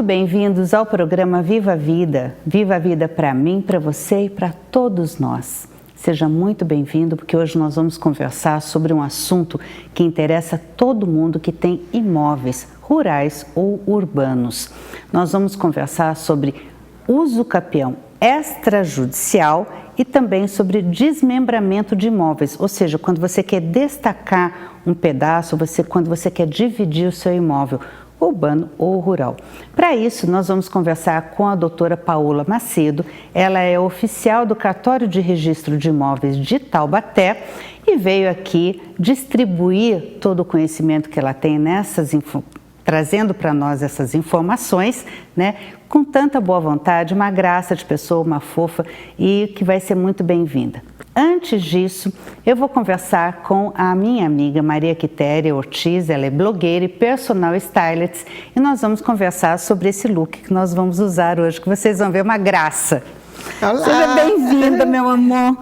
bem-vindos ao programa Viva a Vida. Viva a Vida para mim, para você e para todos nós. Seja muito bem-vindo, porque hoje nós vamos conversar sobre um assunto que interessa todo mundo que tem imóveis rurais ou urbanos. Nós vamos conversar sobre uso capião extrajudicial e também sobre desmembramento de imóveis, ou seja, quando você quer destacar um pedaço, quando você quer dividir o seu imóvel, urbano ou rural. Para isso, nós vamos conversar com a doutora Paola Macedo. Ela é oficial do Cartório de Registro de Imóveis de Taubaté e veio aqui distribuir todo o conhecimento que ela tem trazendo para nós essas informações, né? Com tanta boa vontade, uma graça de pessoa, uma fofa e que vai ser muito bem-vinda. Antes disso, eu vou conversar com a minha amiga Maria Quitéria Ortiz, ela é blogueira e personal stylist, e nós vamos conversar sobre esse look que nós vamos usar hoje, que vocês vão ver uma graça. Olá! Seja bem-vinda, meu amor.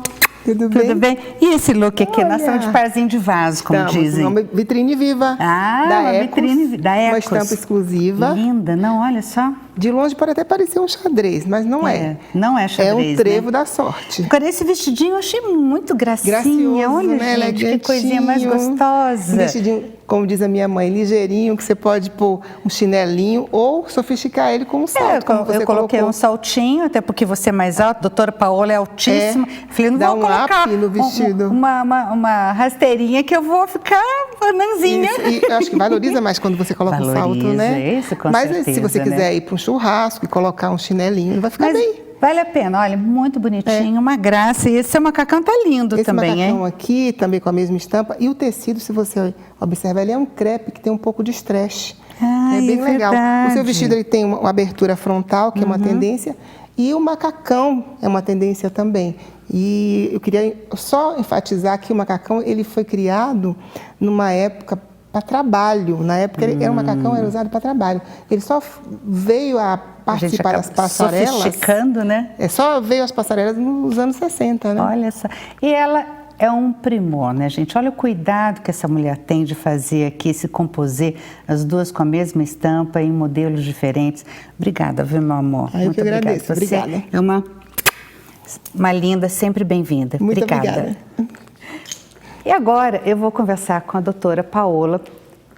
Tudo bem? E esse look aqui, nós estamos de parzinho de vaso, como dizem. Uma vitrine viva. Uma vitrine da Ecos. Uma estampa exclusiva. Linda, não, olha só. De longe pode até parecer um xadrez, mas não é. Não é xadrez, é um trevo, né? Da sorte. Agora, esse vestidinho eu achei muito gracinha. Gracioso, olha, né? gente, que coisinha mais gostosa. Um vestidinho, como diz a minha mãe, ligeirinho, que você pode pôr um chinelinho ou sofisticar ele com um salto. Eu coloquei um saltinho, até porque você é mais alta, a doutora Paola é altíssima. Falei, não vou colocar no vestido. Uma rasteirinha que eu vou ficar anãzinha. E eu acho que valoriza mais quando você coloca um salto, né? Isso, com Mas certeza, se você quiser ir para um churrasco e colocar um chinelinho, vai ficar bem. Vale a pena, olha, muito bonitinho, uma graça. E esse seu macacão tá lindo também, hein? Esse macacão aqui, também com a mesma estampa. E o tecido, se você observar, ele é um crepe que tem um pouco de stretch. É bem legal. Verdade. O seu vestido ele tem uma abertura frontal, que é uma tendência, e o macacão é uma tendência também. E eu queria só enfatizar que o macacão ele foi criado numa época para trabalho. Na época o macacão era usado para trabalho. Ele só veio a participar das passarelas. Sofisticando, né? Só veio as passarelas nos anos 60, né? Olha só. E ela é um primor, né, gente? Olha o cuidado que essa mulher tem de fazer aqui, se composer as duas com a mesma estampa em modelos diferentes. Obrigada, viu, meu amor? Eu que agradeço. Você obrigada. É uma linda, sempre bem-vinda. Muito obrigada. E agora eu vou conversar com a doutora Paola,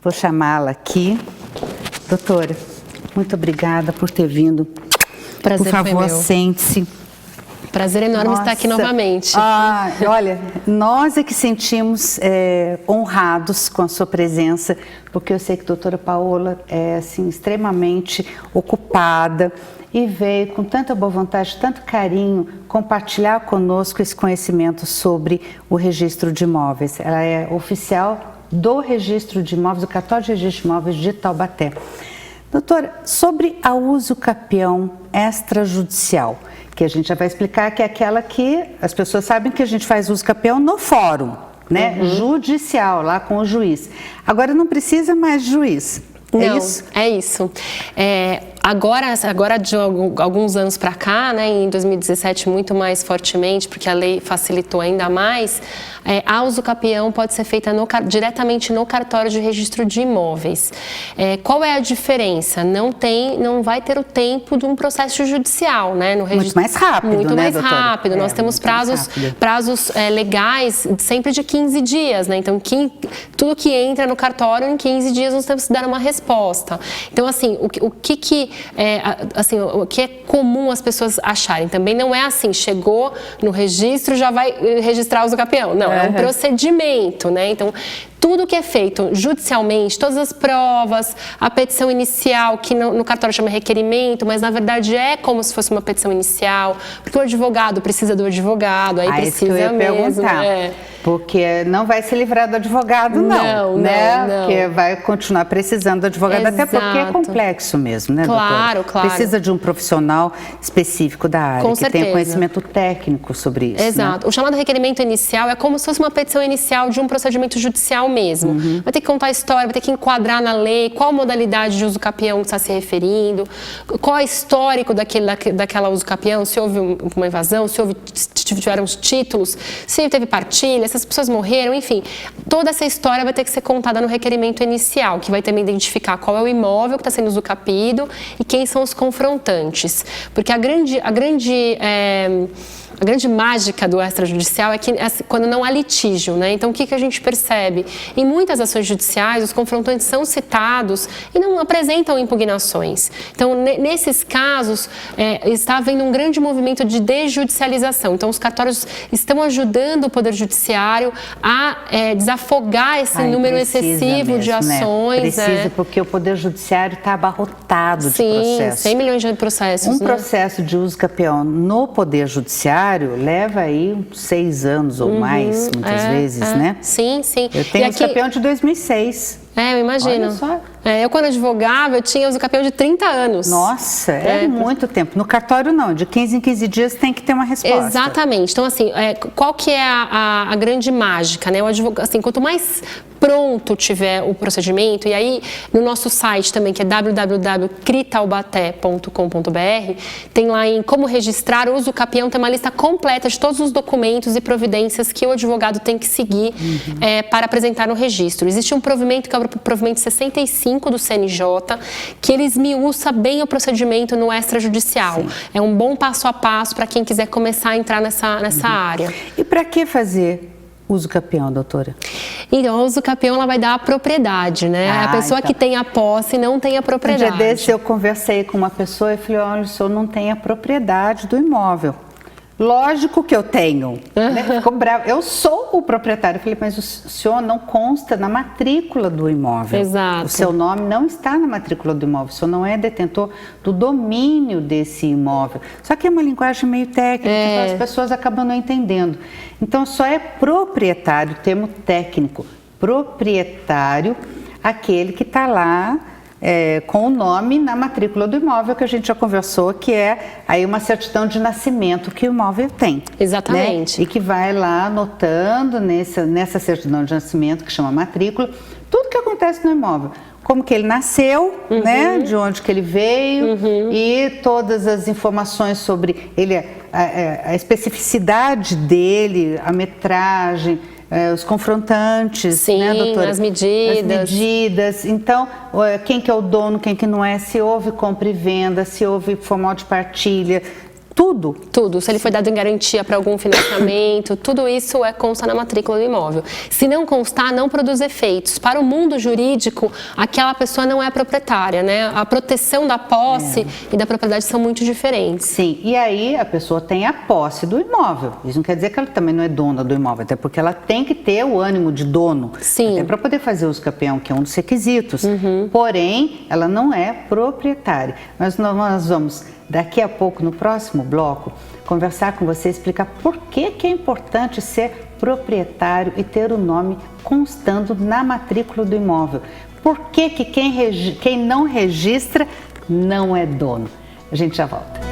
vou chamá-la aqui. Doutora, muito obrigada por ter vindo. Prazer, por favor, foi meu. Sente-se. Prazer enorme estar aqui novamente. Olha, nós é que sentimos honrados com a sua presença, porque eu sei que a doutora Paola é assim, extremamente ocupada e veio com tanta boa vontade, tanto carinho, compartilhar conosco esse conhecimento sobre o registro de imóveis. Ela é oficial do registro de imóveis, do Cartório de Registro de Imóveis de Taubaté. Doutora, sobre a uso capião extrajudicial, que a gente já vai explicar que é aquela que as pessoas sabem que a gente faz uso capião no fórum, né? Judicial, lá com o juiz. Agora não precisa mais de juiz. Não, é isso. Agora de alguns anos para cá, né, em 2017 muito mais fortemente, porque a lei facilitou ainda mais, a uso capião pode ser feita diretamente no cartório de registro de imóveis. Qual é a diferença? Não vai ter o tempo de um processo judicial, né? No registro, muito mais rápido, muito né, mais doutora? rápido. Nós temos prazos legais sempre de 15 dias, né? Então, tudo que entra no cartório, em 15 dias nós temos que dar uma resposta. Então, assim, o que é comum as pessoas acharem? Também não é assim, chegou no registro, já vai registrar o uso capião. Não, é um procedimento, né? Então, tudo que é feito judicialmente, todas as provas, a petição inicial, que no cartório chama requerimento, mas na verdade é como se fosse uma petição inicial, porque o advogado precisa do advogado, aí precisa isso que eu ia mesmo. Perguntar, porque não vai se livrar do advogado, não, né? Não. Porque vai continuar precisando do advogado, Exato. Até porque é complexo mesmo, né, claro, doutora? Claro. Precisa de um profissional específico da área, Com que certeza. tenha conhecimento técnico sobre isso. Exato. Né? O chamado requerimento inicial é como se fosse uma petição inicial de um procedimento judicial mesmo. Vai ter que contar a história, vai ter que enquadrar na lei, qual modalidade de uso capião está se referindo, qual é o histórico daquela uso capião, se houve uma invasão, se tiveram os títulos, se teve partilha, se as pessoas morreram, enfim. Toda essa história vai ter que ser contada no requerimento inicial, que vai também identificar qual é o imóvel que está sendo usucapido e quem são os confrontantes. Porque a grande mágica do extrajudicial é que quando não há litígio, né? Então, o que a gente percebe? Em muitas ações judiciais, os confrontantes são citados e não apresentam impugnações. Então, nesses casos, está havendo um grande movimento de desjudicialização. Então, os cartórios estão ajudando o Poder Judiciário a desafogar esse número excessivo mesmo, de ações. Precisa, porque o Poder Judiciário está abarrotado de processos. 100 milhões de processos. Um processo de uso capião no Poder Judiciário leva aí 6 anos ou mais, muitas vezes, né? Sim. Eu tenho uso capião de 2006. Eu imagino. Olha só. Eu, quando advogava, eu tinha uso capião de 30 anos. Nossa, é muito tempo. No cartório, não. De 15 em 15 dias tem que ter uma resposta. Exatamente. Então, assim, qual que é a grande mágica, né? O advogado, assim, quanto mais pronto tiver o procedimento, e aí no nosso site também, que é www.critaubaté.com.br, tem lá em como registrar o uso capião, tem uma lista completa de todos os documentos e providências que o advogado tem que seguir para apresentar no registro. Existe um provimento que é o provimento 65 do CNJ, que ele esmiuça bem o procedimento no extrajudicial. Sim. É um bom passo a passo para quem quiser começar a entrar nessa área. E para que fazer uso capião, doutora? Então, o uso capião, ela vai dar a propriedade, né? A pessoa que tem a posse não tem a propriedade. Um dia desse eu conversei com uma pessoa e falei, olha, o senhor não tem a propriedade do imóvel. Lógico que eu tenho. Né? Ficou bravo. Eu sou o proprietário. Eu falei, mas o senhor não consta na matrícula do imóvel. Exato. O seu nome não está na matrícula do imóvel. O senhor não é detentor do domínio desse imóvel. Só que é uma linguagem meio técnica, então as pessoas acabam não entendendo. Então, só é proprietário, termo técnico, proprietário, aquele que está lá com o nome na matrícula do imóvel, que a gente já conversou, que é aí uma certidão de nascimento que o imóvel tem. Exatamente. Né? E que vai lá anotando nessa certidão de nascimento, que chama matrícula, tudo que acontece no imóvel. Como que ele nasceu, né? De onde que ele veio e todas as informações sobre ele, a especificidade dele, a metragem, os confrontantes, sim, né, doutora? As medidas. Então, quem que é o dono, quem que não é, se houve compra e venda, se houve formal de partilha, tudo. Tudo. Se ele foi dado em garantia para algum financiamento, tudo isso consta na matrícula do imóvel. Se não constar, não produz efeitos. Para o mundo jurídico, aquela pessoa não é proprietária, né? A proteção da posse e da propriedade são muito diferentes. Sim, e aí a pessoa tem a posse do imóvel. Isso não quer dizer que ela também não é dona do imóvel, até porque ela tem que ter o ânimo de dono. Sim. Até para poder fazer uso capião, que é um dos requisitos. Porém, ela não é proprietária. Mas nós vamos, daqui a pouco, no próximo bloco, conversar com você, explicar por que é importante ser proprietário e ter o nome constando na matrícula do imóvel. Por que quem não registra não é dono? A gente já volta.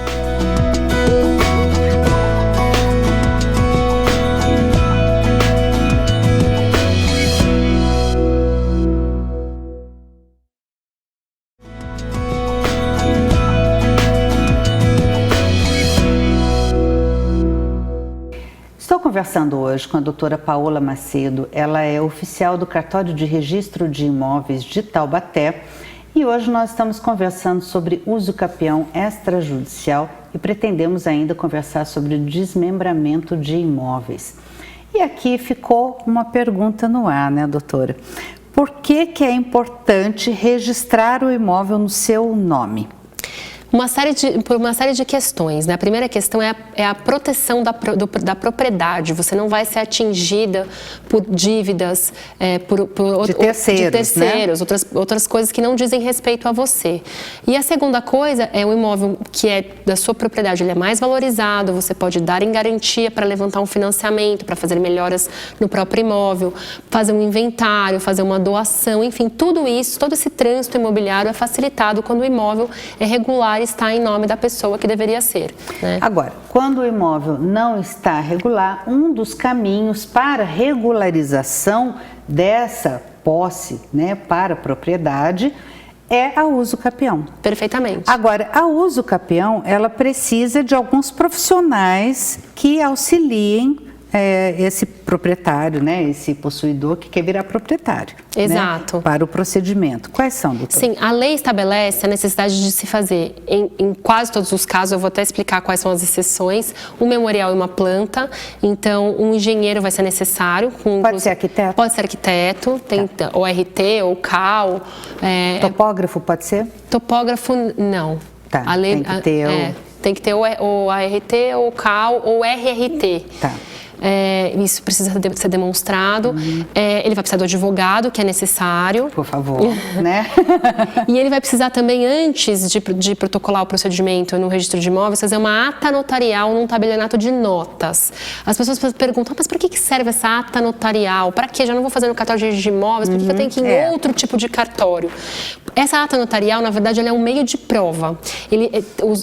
Estou conversando hoje com a doutora Paola Macedo. Ela é oficial do Cartório de Registro de Imóveis de Taubaté e hoje nós estamos conversando sobre uso capião extrajudicial e pretendemos ainda conversar sobre o desmembramento de imóveis. E aqui ficou uma pergunta no ar, né, doutora? Por que é importante registrar o imóvel no seu nome? Por uma série de questões, né? A primeira questão é a proteção da propriedade. Você não vai ser atingida por dívidas, de terceiros, né? outras coisas que não dizem respeito a você. E a segunda coisa é o imóvel que é da sua propriedade, ele é mais valorizado, você pode dar em garantia para levantar um financiamento, para fazer melhoras no próprio imóvel, fazer um inventário, fazer uma doação, enfim, tudo isso, todo esse trânsito imobiliário é facilitado quando o imóvel é regular está em nome da pessoa que deveria ser, né? Agora, quando o imóvel não está regular, um dos caminhos para regularização dessa posse, né, para a propriedade é a uso capião. Perfeitamente. Agora, a uso capião, ela precisa de alguns profissionais que auxiliem esse proprietário, né, esse possuidor que quer virar proprietário. Exato. Né, para o procedimento. Quais são, doutor? Sim, a lei estabelece a necessidade de se fazer, em quase todos os casos, eu vou até explicar quais são as exceções, um memorial e uma planta. Então, um engenheiro vai ser necessário. Pode ser arquiteto? Pode ser arquiteto, tem ou RT ou CAL. Topógrafo pode ser? Topógrafo, não. Tá, a lei, tem que ter tem que ter ou ART, ou CAL, ou RRT. Tá. Isso precisa ser demonstrado. Ele vai precisar do advogado, que é necessário. Por favor, né? E ele vai precisar também, antes de protocolar o procedimento no registro de imóveis, fazer uma ata notarial num tabelionato de notas. As pessoas perguntam, mas para que serve essa ata notarial? Para quê? Já não vou fazer no cartório de registro de imóveis, por que eu tenho que ir em outro tipo de cartório? Essa ata notarial, na verdade, ela é um meio de prova.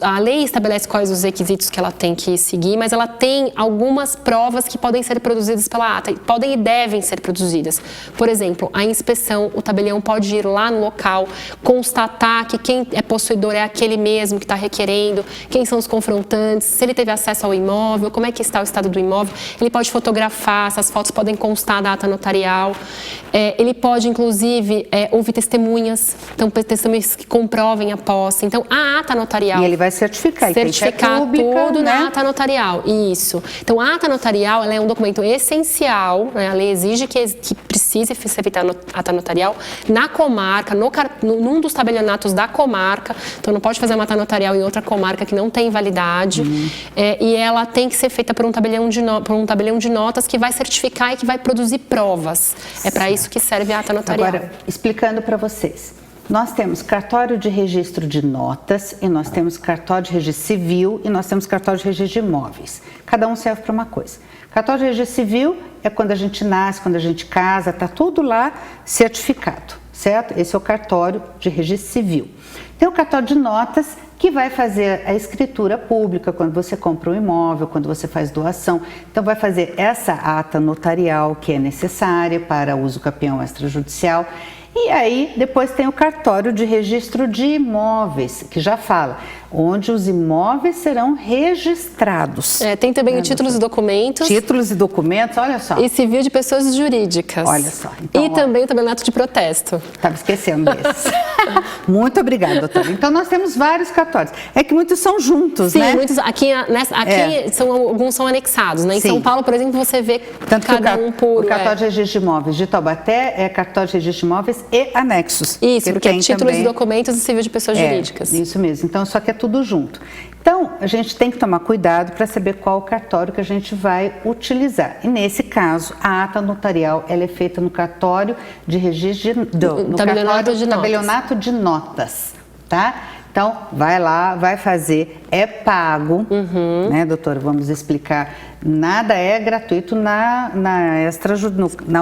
A lei estabelece quais os requisitos que ela tem que seguir, mas ela tem algumas provas que podem ser produzidas pela ata, podem e devem ser produzidas. Por exemplo, a inspeção, o tabelião pode ir lá no local, constatar que quem é possuidor é aquele mesmo que está requerendo, quem são os confrontantes, se ele teve acesso ao imóvel, como é que está o estado do imóvel. Ele pode fotografar, essas fotos podem constar da ata notarial. Ele pode, inclusive, ouvir testemunhas, então testemunhas que comprovem a posse. Então, a ata notarial... E ele vai certificar pública, tudo, né? Na ata notarial, isso. Então, a ata notarial, ela é um documento essencial, né? A lei exige que precise ser feita a ata notarial na comarca, num dos tabelionatos da comarca. Então, não pode fazer uma ata notarial em outra comarca que não tem validade. E ela tem que ser feita por um tabelião de notas que vai certificar e que vai produzir provas. É para isso que serve a ata notarial. Agora, explicando para vocês. Nós temos cartório de registro de notas e nós temos cartório de registro civil e nós temos cartório de registro de imóveis. Cada um serve para uma coisa. Cartório de registro civil é quando a gente nasce, quando a gente casa, está tudo lá certificado, certo? Esse é o cartório de registro civil. Tem o cartório de notas que vai fazer a escritura pública quando você compra um imóvel, quando você faz doação. Então vai fazer essa ata notarial que é necessária para uso capião extrajudicial. E aí, depois tem o cartório de registro de imóveis, que já fala, onde os imóveis serão registrados. Tem também o títulos e documentos. Títulos e documentos, olha só. E civil de pessoas jurídicas. Olha só. Então, e também o tabelionato de protesto. Estava esquecendo desse. Muito obrigada, doutora. Então, nós temos vários cartórios. É que muitos são juntos, Sim, né? Sim, muitos. Aqui alguns são anexados, né? Em São Paulo, por exemplo, você vê tanto cada um por... O cartório de registro de imóveis de Taubaté é cartório de registro de imóveis e anexos. Isso, porque é títulos e documentos e civil de pessoas jurídicas. Isso mesmo. Então, só que é tudo junto. Então, a gente tem que tomar cuidado para saber qual o cartório que a gente vai utilizar. E nesse caso, a ata notarial ela é feita no cartório de registro no tabelionato de notas, tá? Então, vai lá, vai fazer, é pago, né, doutora? Vamos explicar. Nada é gratuito na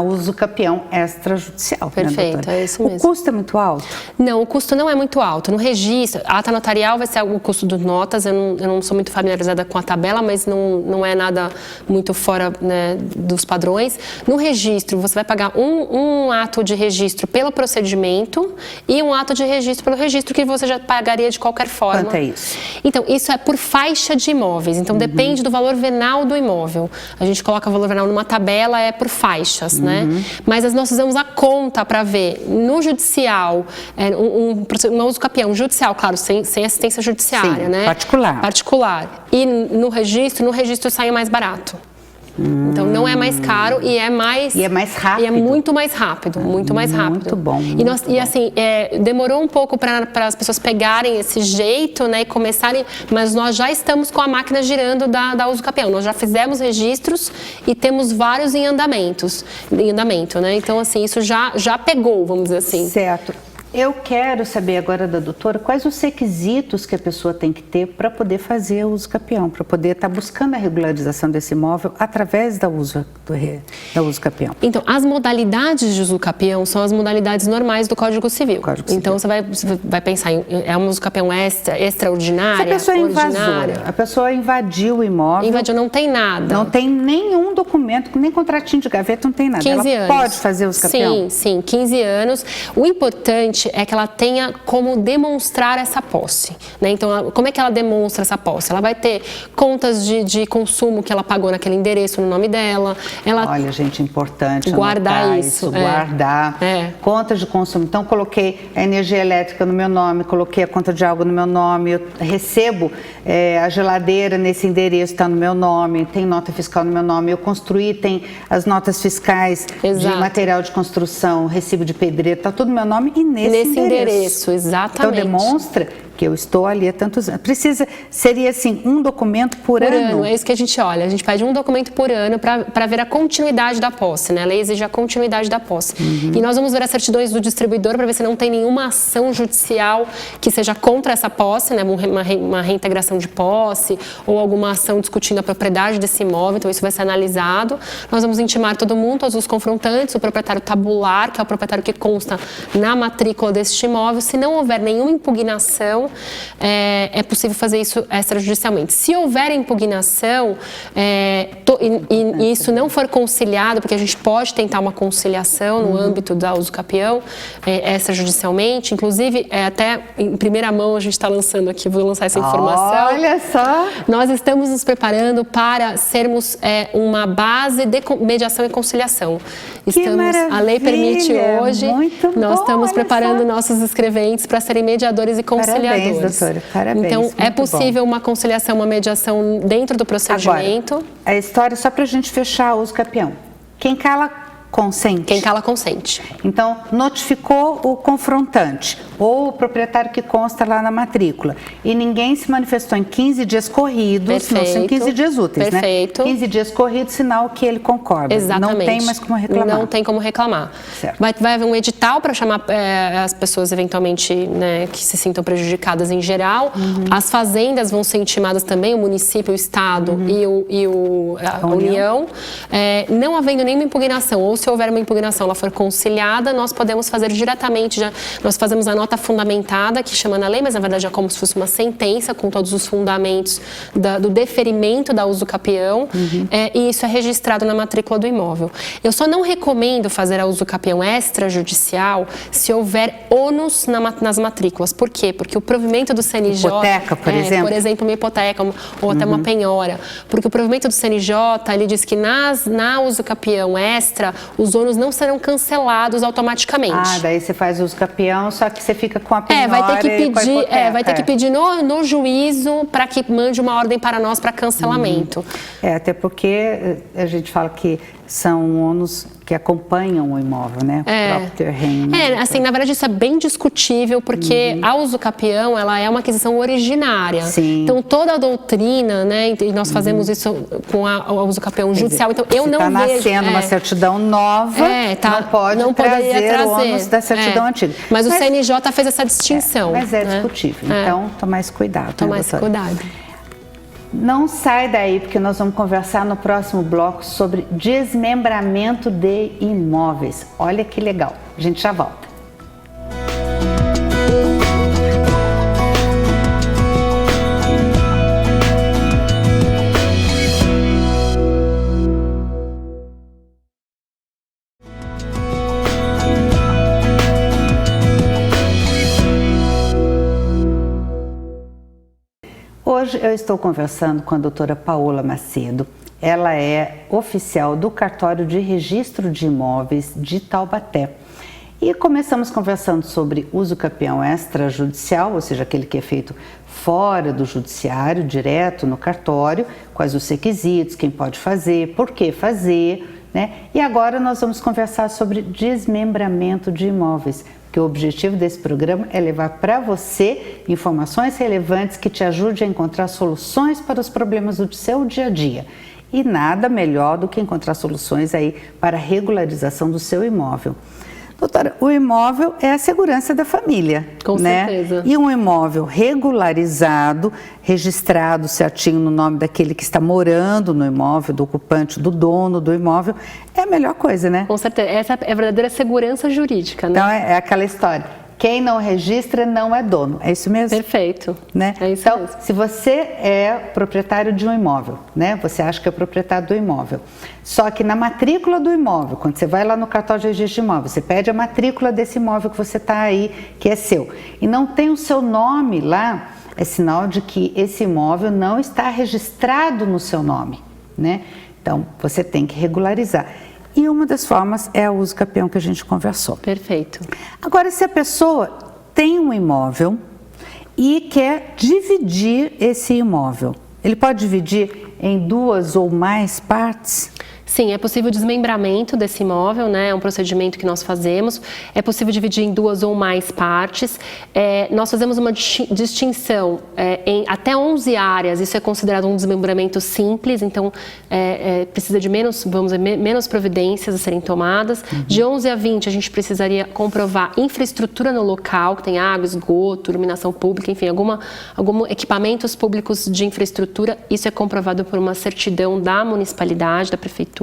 uso capião extrajudicial. Perfeito, né, é isso mesmo. O custo é muito alto? Não, o custo não é muito alto. No registro, a ata notarial vai ser o custo das notas. Eu não sou muito familiarizada com a tabela, mas não é nada muito fora, né, dos padrões. No registro, você vai pagar um ato de registro pelo procedimento e um ato de registro pelo registro que você já pagaria de qualquer forma. Quanto é isso? Então, isso é por faixa de imóveis. Então, depende do valor venal do imóvel. A gente coloca o valor venal numa tabela, é por faixas, né? Mas nós fizemos a conta para ver no judicial, um uso capião judicial, claro, sem assistência judiciária, sim, né? Particular. E no registro sai mais barato. Então não é mais caro e é mais rápido. E é muito mais rápido, muito mais rápido. Muito bom. Assim, demorou um pouco para as pessoas pegarem esse jeito, né, e começarem, mas nós já estamos com a máquina girando da uso capião. Nós já fizemos registros e temos vários em andamento, né? Então assim, isso já pegou, vamos dizer assim. Certo. Eu quero saber agora da doutora quais os requisitos que a pessoa tem que ter para poder fazer o uso capião, para poder estar buscando a regularização desse imóvel através da uso capião. Então, as modalidades de uso capião são as modalidades normais do Código Civil. Então, você vai pensar em um uso capião extraordinária, se a pessoa é invasora, a pessoa invadiu o imóvel. Invadiu, não tem nada. Não tem nenhum documento, nem contratinho de gaveta, não tem nada. 15 ela anos. Pode fazer uso capião? Sim, 15 anos. O importante é que ela tenha como demonstrar essa posse, né? Então, como é que ela demonstra essa posse? Ela vai ter contas de consumo que ela pagou naquele endereço no nome dela. Olha, gente, importante guardar isso. Guardar. Contas de consumo. Então, coloquei a energia elétrica no meu nome, coloquei a conta de água no meu nome, eu recebo a geladeira nesse endereço, está no meu nome, tem nota fiscal no meu nome, eu construí, tem as notas fiscais de material de construção, recibo de pedreiro, está tudo no meu nome e nesse endereço. Exatamente. Então demonstra que eu estou ali há tantos anos. Seria assim, um documento por ano? É isso que a gente olha. A gente pede um documento por ano para ver a continuidade da posse, né? A lei exige a continuidade da posse. E nós vamos ver as certidões do distribuidor para ver se não tem nenhuma ação judicial que seja contra essa posse, né? Uma reintegração de posse ou alguma ação discutindo a propriedade desse imóvel. Então isso vai ser analisado. Nós vamos intimar todo mundo, todos os confrontantes, o proprietário tabular, que é o proprietário que consta na matrícula deste imóvel. Se não houver nenhuma impugnação, é possível fazer isso extrajudicialmente. Se houver impugnação e isso não for conciliado, porque a gente pode tentar uma conciliação no âmbito da uso capião extrajudicialmente, inclusive até em primeira mão a gente está lançando aqui, vou lançar essa informação. Olha só! Nós estamos nos preparando para sermos uma base de mediação e conciliação. A lei permite hoje, nós estamos preparando nossos escreventes para serem mediadores e conciliadores. Parabéns, doutora. Parabéns. Então, é possível uma conciliação, uma mediação dentro do procedimento. Agora, a história, só para a gente fechar o uso capião. Quem cala, consente. Quem cala, consente. Então, notificou o confrontante ou o proprietário que consta lá na matrícula e ninguém se manifestou em 15 dias corridos, Perfeito. não são 15 dias úteis, Perfeito. né? 15 dias corridos, sinal que ele concorda. Exatamente. Não tem mais como reclamar. Não tem como reclamar. Certo. Vai haver um edital para chamar as pessoas, eventualmente, né, que se sintam prejudicadas em geral. As fazendas vão ser intimadas também, o município, o estado e a União. Não havendo nenhuma impugnação, ou se houver uma impugnação, ela for conciliada, nós podemos fazer diretamente, nós fazemos a nota fundamentada, que chama na lei, mas na verdade é como se fosse uma sentença com todos os fundamentos do deferimento da uso capião, e isso é registrado na matrícula do imóvel. Eu só não recomendo fazer a uso capião extrajudicial se houver ônus nas matrículas. Por quê? Porque o provimento do CNJ... Hipoteca, por exemplo? Por exemplo, uma hipoteca ou até uma penhora. Porque o provimento do CNJ, ele diz que na uso capião extra, os ônus não serão cancelados automaticamente. Daí você faz uso capião, só que você fica com a penhora vai ter que pedir no juízo para que mande uma ordem para nós para cancelamento. Até porque a gente fala que são ônus que acompanham o imóvel, né? O próprio terreno. Assim, na verdade isso é bem discutível, porque a uso capião, ela é uma aquisição originária. Sim. Então toda a doutrina, né, e nós fazemos isso com a uso capião judicial, então eu não vejo... Se está nascendo uma certidão nova, não trazer o ônus da certidão antiga. Mas o CNJ fez essa distinção. Mas é discutível, então tomar esse cuidado. Tomar esse cuidado. Não sai daí, porque nós vamos conversar no próximo bloco sobre desmembramento de imóveis. Olha que legal. A gente já volta. Hoje eu estou conversando com a doutora Paola Macedo. Ela é oficial do Cartório de Registro de Imóveis de Taubaté. E começamos conversando sobre uso capião extrajudicial, ou seja, aquele que é feito fora do judiciário, direto no cartório, quais os requisitos, quem pode fazer, por que fazer, né? E agora nós vamos conversar sobre desmembramento de imóveis, porque o objetivo desse programa é levar para você informações relevantes que te ajudem a encontrar soluções para os problemas do seu dia a dia. E nada melhor do que encontrar soluções aí para a regularização do seu imóvel. Doutora, o imóvel é a segurança da família, Com né? certeza. E um imóvel regularizado, registrado certinho no nome daquele que está morando no imóvel, do ocupante, do dono do imóvel, é a melhor coisa, né? Com certeza. Essa é a verdadeira segurança jurídica, né? Então é aquela história, quem não registra não é dono, é isso mesmo? Perfeito. Né? É isso então, mesmo. se você é proprietário de um imóvel, né? Você acha que é proprietário do imóvel, só que na matrícula do imóvel, quando você vai lá no cartório de registro de imóvel, você pede a matrícula desse imóvel que você está aí, que é seu, e não tem o seu nome lá, é sinal de que esse imóvel não está registrado no seu nome, né? Então, você tem que regularizar. E uma das formas é o uso capião que a gente conversou. Perfeito. Agora, se a pessoa tem um imóvel e quer dividir esse imóvel, ele pode dividir em 2 ou mais partes? Sim, é possível o desmembramento desse imóvel, né? É um procedimento que nós fazemos. É possível dividir em 2 ou mais partes. Nós fazemos uma distinção em até 11 áreas. Isso é considerado um desmembramento simples, então precisa de menos providências a serem tomadas. De 11 a 20, a gente precisaria comprovar infraestrutura no local, que tem água, esgoto, iluminação pública, enfim, algum equipamentos públicos de infraestrutura. Isso é comprovado por uma certidão da municipalidade, da prefeitura.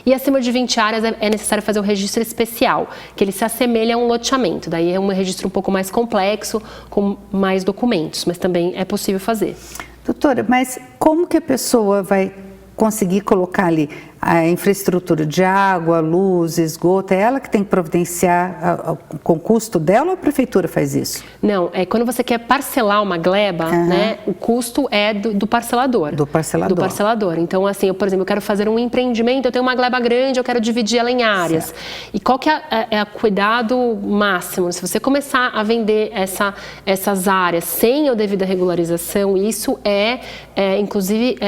E acima de 20 áreas é necessário fazer um registro especial, que ele se assemelha a um loteamento. Daí é um registro um pouco mais complexo, com mais documentos, mas também é possível fazer. Doutora, mas como que a pessoa vai conseguir colocar ali a infraestrutura de água, luz, esgoto? É ela que tem que providenciar com o custo dela ou a prefeitura faz isso? Não, quando você quer parcelar uma gleba, né, o custo é do parcelador. Do parcelador. Do parcelador. Então, assim, por exemplo, eu quero fazer um empreendimento, eu tenho uma gleba grande, eu quero dividir ela em áreas. Certo. E qual que é o cuidado máximo? Se você começar a vender essas áreas sem a devida regularização, isso inclusive,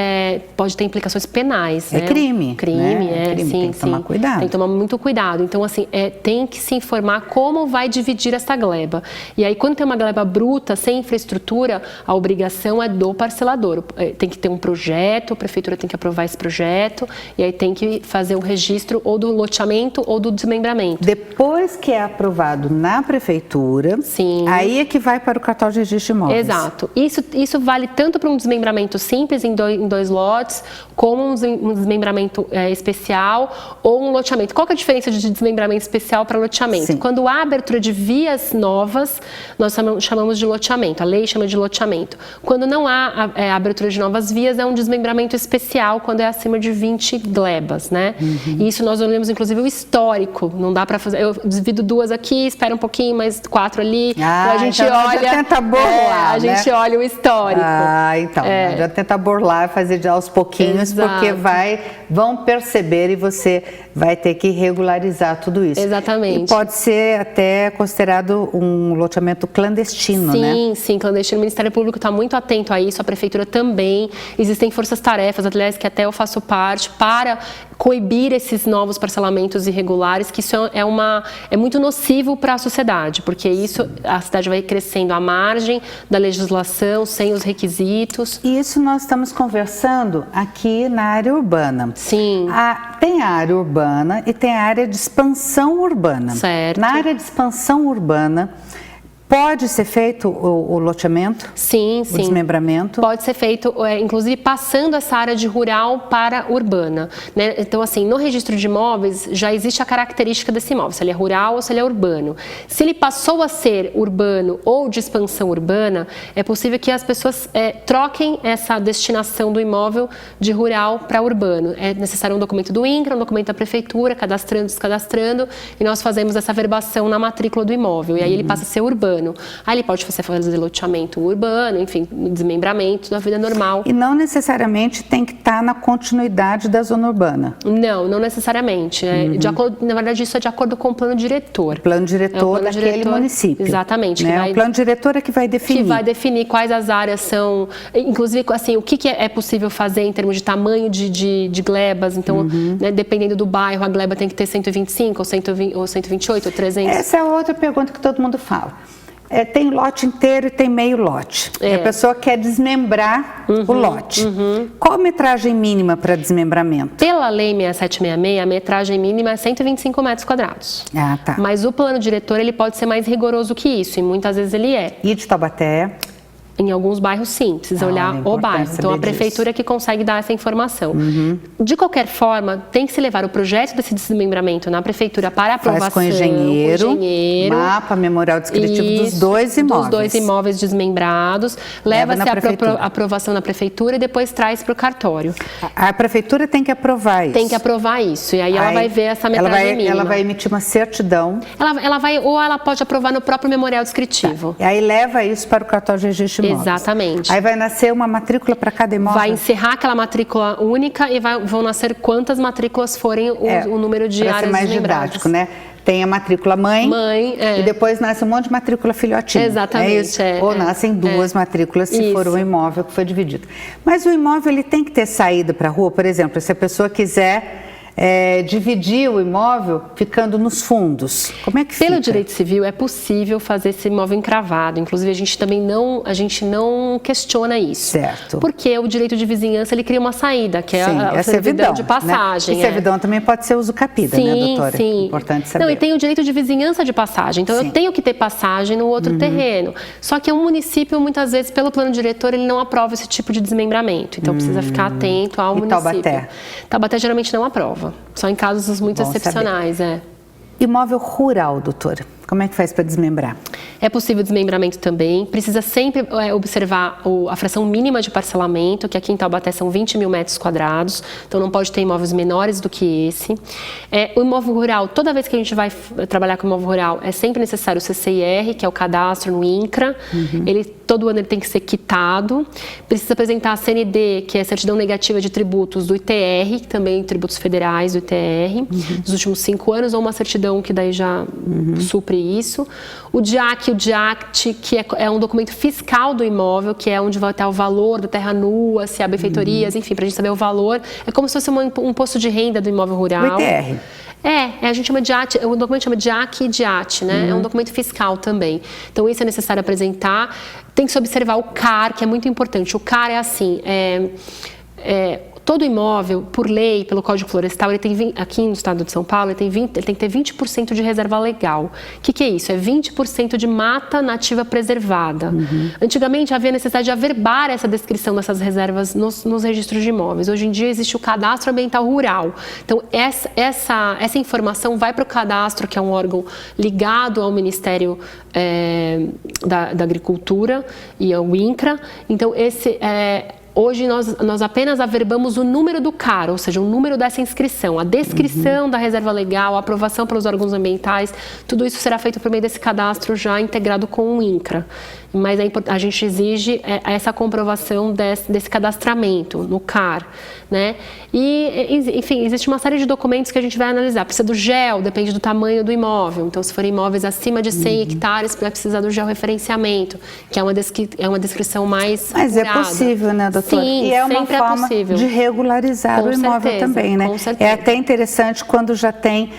pode ter implicações penais. É, né? Crime. Crime, né? Sim, tem que tomar cuidado. Tem que tomar muito cuidado. Então, assim, tem que se informar como vai dividir essa gleba. E aí, quando tem uma gleba bruta, sem infraestrutura, a obrigação é do parcelador. Tem que ter um projeto, a prefeitura tem que aprovar esse projeto, e aí tem que fazer o registro ou do loteamento ou do desmembramento. Depois que é aprovado na prefeitura, sim, aí é que vai para o cartório de registro de imóveis. Exato. Isso vale tanto para um desmembramento simples, em dois lotes, como um desmembramento especial ou um loteamento. Qual que é a diferença de desmembramento especial para loteamento? Sim. Quando há abertura de vias novas, nós chamamos de loteamento, a lei chama de loteamento. Quando não há abertura de novas vias, é um desmembramento especial, quando é acima de 20 glebas, né? E isso nós olhamos, inclusive, o histórico. Não dá para fazer, eu divido 2 aqui, espera um pouquinho, mais 4 ali, então a gente olha... Já tenta burlar, a gente olha o histórico. Então, já tenta burlar, fazer aos pouquinhos, exato, porque vão perceber e você vai ter que regularizar tudo isso. Exatamente. E pode ser até considerado um loteamento clandestino, sim, né? Sim, sim, clandestino. O Ministério Público está muito atento a isso, a Prefeitura também. Existem forças-tarefas, aliás, que até eu faço parte, para coibir esses novos parcelamentos irregulares, que isso é muito nocivo para a sociedade, porque isso, a cidade vai crescendo à margem da legislação, sem os requisitos. E isso nós estamos conversando aqui na área urbana. Sim. Tem a área urbana e tem a área de expansão urbana. Certo. Na área de expansão urbana, pode ser feito o loteamento? Sim, sim. O desmembramento? Pode ser feito, inclusive passando essa área de rural para urbana, né? Então, assim, no registro de imóveis já existe a característica desse imóvel, se ele é rural ou se ele é urbano. Se ele passou a ser urbano ou de expansão urbana, é possível que as pessoas troquem essa destinação do imóvel de rural para urbano. É necessário um documento do INCRA, um documento da prefeitura, cadastrando, descadastrando, e nós fazemos essa verbação na matrícula do imóvel, e aí ele passa a ser urbano. Aí ele pode fazer loteamento urbano, enfim, desmembramento da vida normal. E não necessariamente tem que estar na continuidade da zona urbana? Não, não necessariamente. Na verdade, isso é de acordo com o plano diretor. O plano diretor daquele município. Exatamente. Né? O plano diretor é que vai definir. Que vai definir quais as áreas são, inclusive, assim, o que é possível fazer em termos de tamanho de glebas. Então, né, dependendo do bairro, a gleba tem que ter 125, ou 128, ou 300. Essa é outra pergunta que todo mundo fala. tem lote inteiro e tem meio lote. A pessoa quer desmembrar o lote. Qual a metragem mínima para desmembramento? Pela Lei 6766, a metragem mínima é 125 metros quadrados. Ah, tá. Mas o plano diretor, ele pode ser mais rigoroso que isso, e muitas vezes ele é. E de Taubaté? Em alguns bairros, sim, precisa olhar o bairro. Então, a prefeitura que consegue dar essa informação. De qualquer forma, tem que se levar o projeto desse desmembramento na prefeitura para aprovação. Faz com o engenheiro, mapa, memorial descritivo dos dois imóveis. Dos dois imóveis desmembrados. Leva-se a aprovação na prefeitura e depois traz para o cartório. A prefeitura tem que aprovar isso. Tem que aprovar isso. E aí ela vai ver essa metragem mínima. Ela vai emitir uma certidão. Ou ela pode aprovar no próprio memorial descritivo. E aí leva isso para o cartório de registro. Exatamente. Aí vai nascer uma matrícula para cada imóvel? Vai encerrar aquela matrícula única e vão nascer quantas matrículas forem o número de áreas mais desmembradas. didático, né? Tem a matrícula mãe, e depois nasce um monte de matrícula filhotinha. Exatamente. Ou nascem duas matrículas se for um imóvel que foi dividido. Mas o imóvel ele tem que ter saída para a rua, por exemplo, se a pessoa quiser dividir o imóvel ficando nos fundos. Como é que fica? Pelo direito civil é possível fazer esse imóvel encravado. Inclusive a gente também não questiona isso. Certo. Porque o direito de vizinhança ele cria uma saída, que é a servidão de passagem. Né? E servidão também pode ser usucapida, né, doutora? Sim. Importante saber. Não, e tem o direito de vizinhança de passagem. Então eu tenho que ter passagem no outro terreno. Só que o município muitas vezes pelo plano diretor ele não aprova esse tipo de desmembramento. Então precisa ficar atento ao município. Taubaté? Taubaté geralmente não aprova. Só em casos muito excepcionais, Imóvel rural, doutora, como é que faz para desmembrar? É possível desmembramento também. Precisa sempre observar a fração mínima de parcelamento, que aqui em Taubaté são 20 mil metros quadrados. Então não pode ter imóveis menores do que esse. O imóvel rural, toda vez que a gente vai trabalhar com imóvel rural, é sempre necessário o CCIR, que é o cadastro no INCRA. Todo ano ele tem que ser quitado. Precisa apresentar a CND, que é a certidão negativa de tributos do ITR, também tributos federais do ITR, dos últimos 5 anos, ou uma certidão que daí já supre isso. O DIAC, o DIACT, que é um documento fiscal do imóvel, que é onde vai estar o valor da terra nua, se há benfeitorias, enfim, para a gente saber o valor. É como se fosse um imposto de renda do imóvel rural. O ITR. A gente chama DIAT, o documento chama DIAC e DIAT, né? É um documento fiscal também. Então, isso é necessário apresentar. Tem que se observar o CAR, que é muito importante. O CAR é assim, todo imóvel, por lei, pelo Código Florestal, ele tem, aqui no estado de São Paulo, ele tem que ter 20% de reserva legal. O que é isso? É 20% de mata nativa preservada. Antigamente havia necessidade de averbar essa descrição dessas reservas nos registros de imóveis. Hoje em dia existe o Cadastro Ambiental Rural. Então, essa informação vai para o cadastro, que é um órgão ligado ao Ministério da Agricultura e ao INCRA. Então, hoje nós apenas averbamos o número do CAR, ou seja, o número dessa inscrição, a descrição da reserva legal, a aprovação pelos órgãos ambientais, tudo isso será feito por meio desse cadastro já integrado com o INCRA. Mas a gente exige essa comprovação desse cadastramento no CAR, né? E, enfim, existe uma série de documentos que a gente vai analisar. Precisa do GEL, depende do tamanho do imóvel. Então, se forem imóveis acima de 100 hectares, vai precisar do georreferenciamento, que é uma descrição mais Mas apurada. É possível, né, doutora? Sim, e é uma sempre forma de regularizar o imóvel também, né? Com certeza. É até interessante quando já tem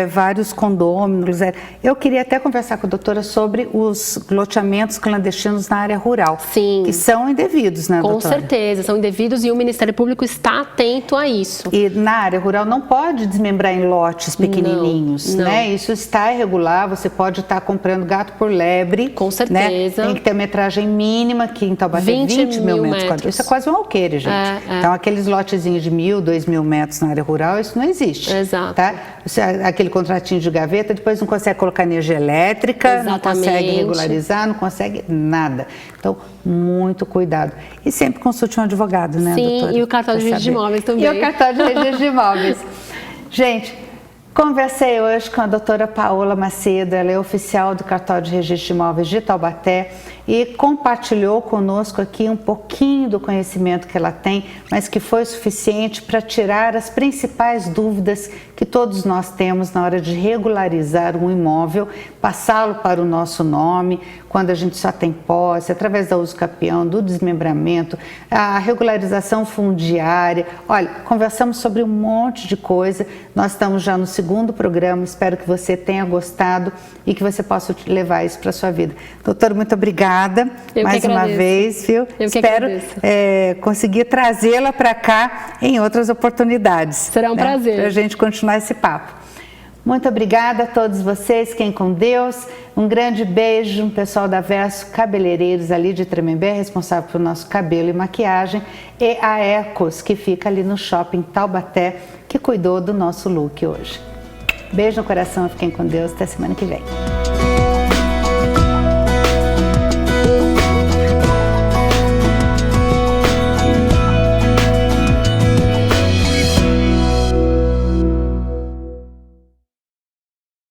vários condôminos. Eu queria até conversar com a doutora sobre os loteamentos clandestinos na área rural. Sim. Que são indevidos, né, doutora? Com certeza, são indevidos e o Ministério Público está atento a isso. E na área rural não pode desmembrar em lotes pequenininhos, não. né? Isso está irregular, você pode estar comprando gato por lebre. Com certeza. Né? Tem que ter metragem mínima, que em Taubaté 20 mil metros quadrados. Isso é quase um alqueire, gente. Então, aqueles lotezinhos de 1.000, 2.000 metros na área rural, isso não existe. Exato. Tá? Aquele contratinho de gaveta, depois não consegue colocar energia elétrica, não consegue regularizar, não consegue nada. Então, muito cuidado. E sempre consulte um advogado, né, doutora? Sim, e o cartório de registro de imóveis também. E o cartório de registro de imóveis. Gente, conversei hoje com a doutora Paola Macedo, ela é oficial do cartório de registro de imóveis de Taubaté e compartilhou conosco aqui um pouquinho do conhecimento que ela tem, mas que foi suficiente para tirar as principais dúvidas que todos nós temos na hora de regularizar um imóvel, passá-lo para o nosso nome, quando a gente só tem posse, através da uso capião, do desmembramento, a regularização fundiária. Olha, conversamos sobre um monte de coisa, nós estamos já no 2º programa, espero que você tenha gostado e que você possa levar isso para a sua vida. Doutora, muito obrigada mais uma vez, viu? Espero conseguir trazê-la para cá em outras oportunidades. Será um prazer. Para a gente continuar esse papo. Muito obrigada a todos vocês, fiquem com Deus. Um grande beijo, pessoal da Verso Cabeleireiros ali de Tremembé, responsável pelo nosso cabelo e maquiagem, e a Ecos, que fica ali no Shopping Taubaté, que cuidou do nosso look hoje. Beijo no coração, fiquem com Deus, até semana que vem.